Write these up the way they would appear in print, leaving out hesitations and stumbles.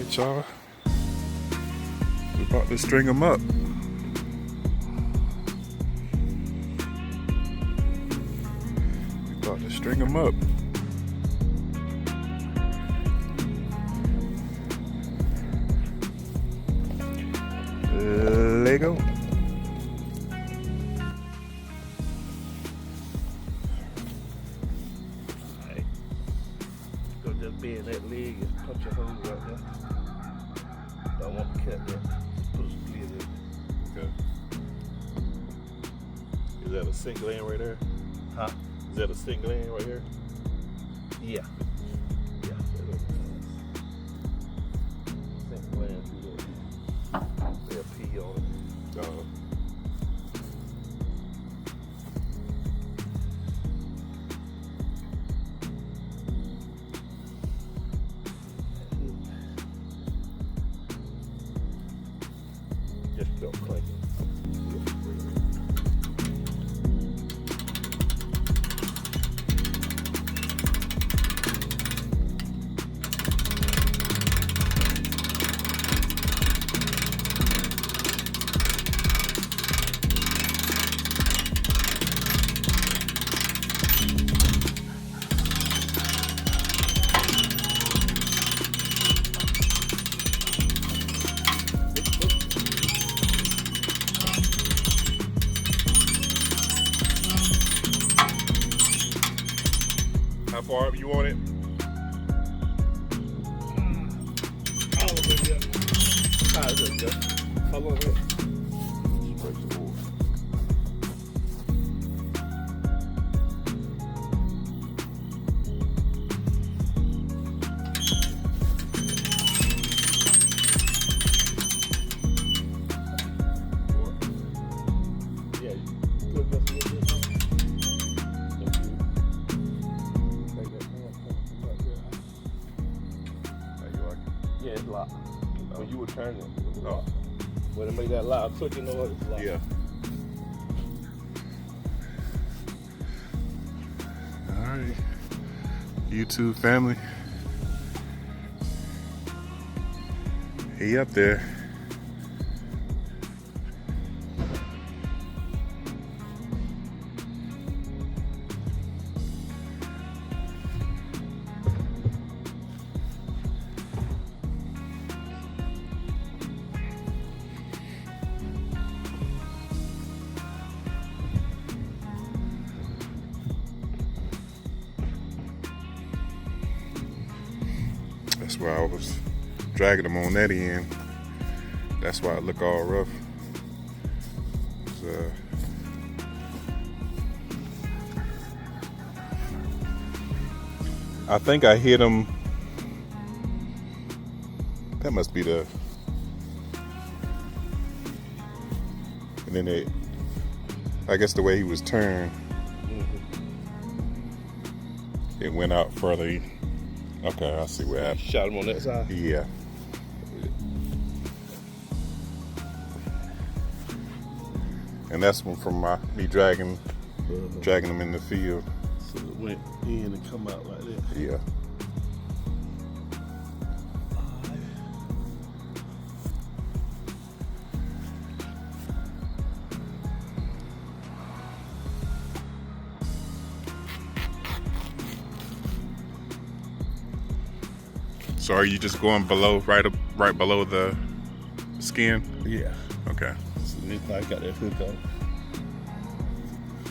Alright, y'all. We're about to string them up. We're about to string them up. Lego. Alright. Go just bend that leg and punch your hole right there. Don't want to cut that. Just put a split in. Okay. Is that a single end right there? Huh? Is that a single end right here? Yeah. Yeah. Single end through that. They'll pee on it. Just felt clanking. How far up you want it? All of it, yeah. How is it, Jeff? How long is it? Break the wool. Yeah, you good enough to get this one? Yeah, it's locked. When you were turning it, it was locked. When it made that loud click, you know what? It's locked. Yeah. Alright. YouTube family. He up there. That's why I was dragging them on that end. That's why it look all rough. I think I hit him. That must be the. And then it. I guess the way he was turned, it went out further. Okay, I see what happened. Shot him on that side? Yeah. And that's one from me dragging them in the field. So it went in and come out like that. Yeah. So are you just going below, right below the skin? Yeah. Okay. So this I got that hook on.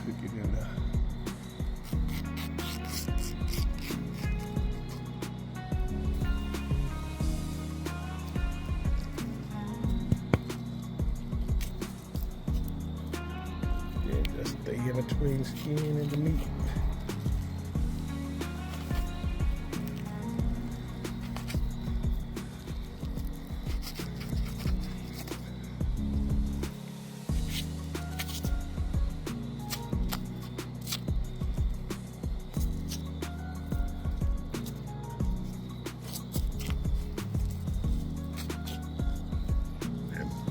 Hook it in there. Yeah, just stay in between skin and the meat.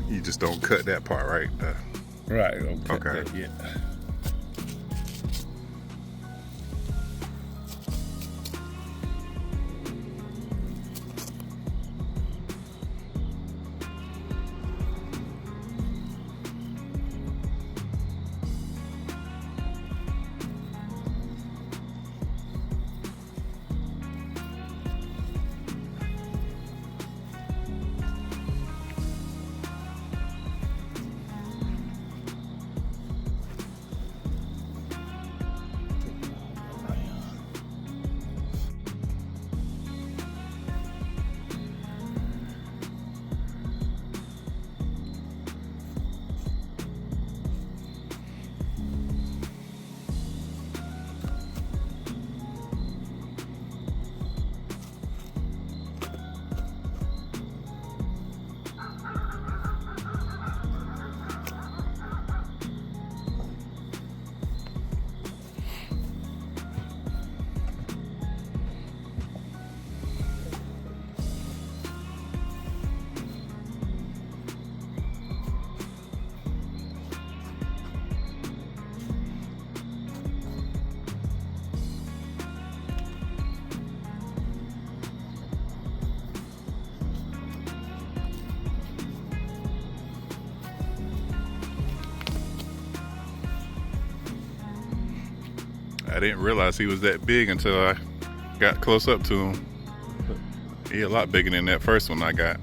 You just don't cut that part, right? Right, don't cut Okay. that yet. I didn't realize he was that big until I got close up to him. He a lot bigger than that first one I got.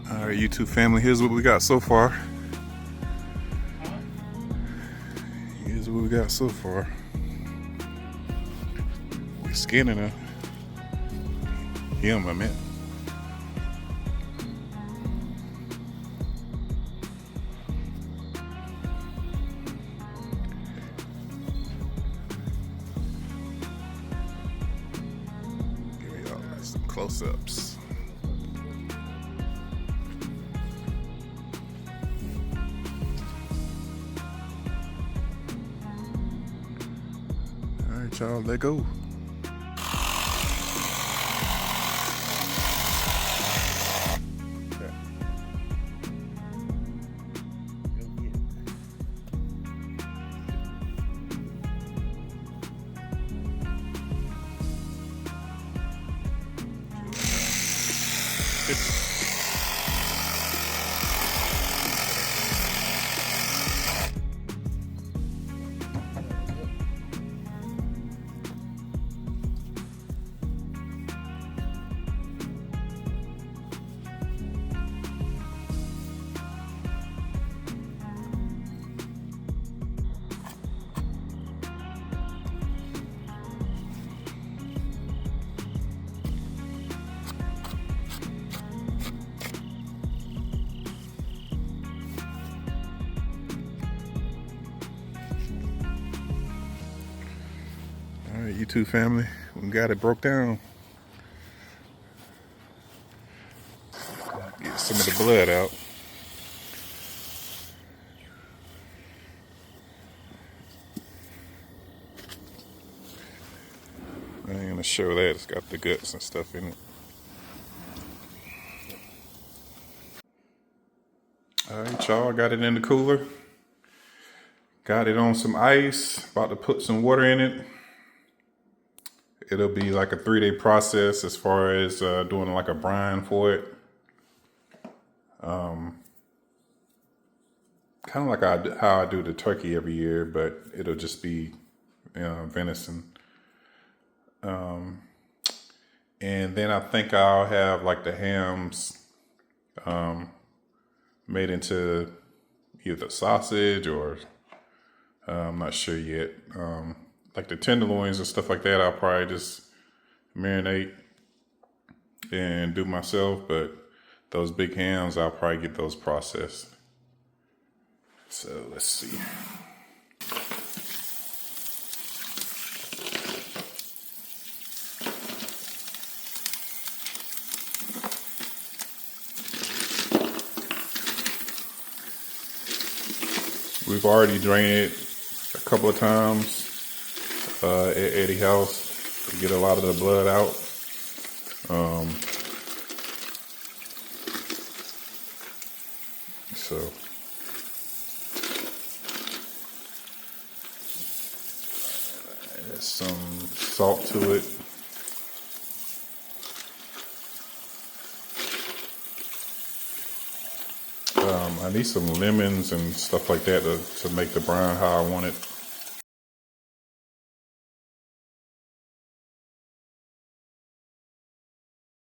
All right, YouTube family, here's what we got so far. Here's what we got so far. We're skinning her. Him, I meant. Give y'all some close-ups. Y'all, let go. Alright, YouTube family, we got it broke down. Get some of the blood out. I ain't gonna show that, it's got the guts and stuff in it. Alright, y'all, got it in the cooler. Got it on some ice, about to put some water in it. It'll be like a 3-day process as far as doing like a brine for it. Kind of like how I do the turkey every year, but it'll just be venison. And then I think I'll have like the hams made into either sausage or I'm not sure yet. Like the tenderloins and stuff like that, I'll probably just marinate and do myself, but those big hams, I'll probably get those processed. So let's see. We've already drained it a couple of times at Eddie's house to get a lot of the blood out. So add some salt to it. I need some lemons and stuff like that to make the brine how I want it.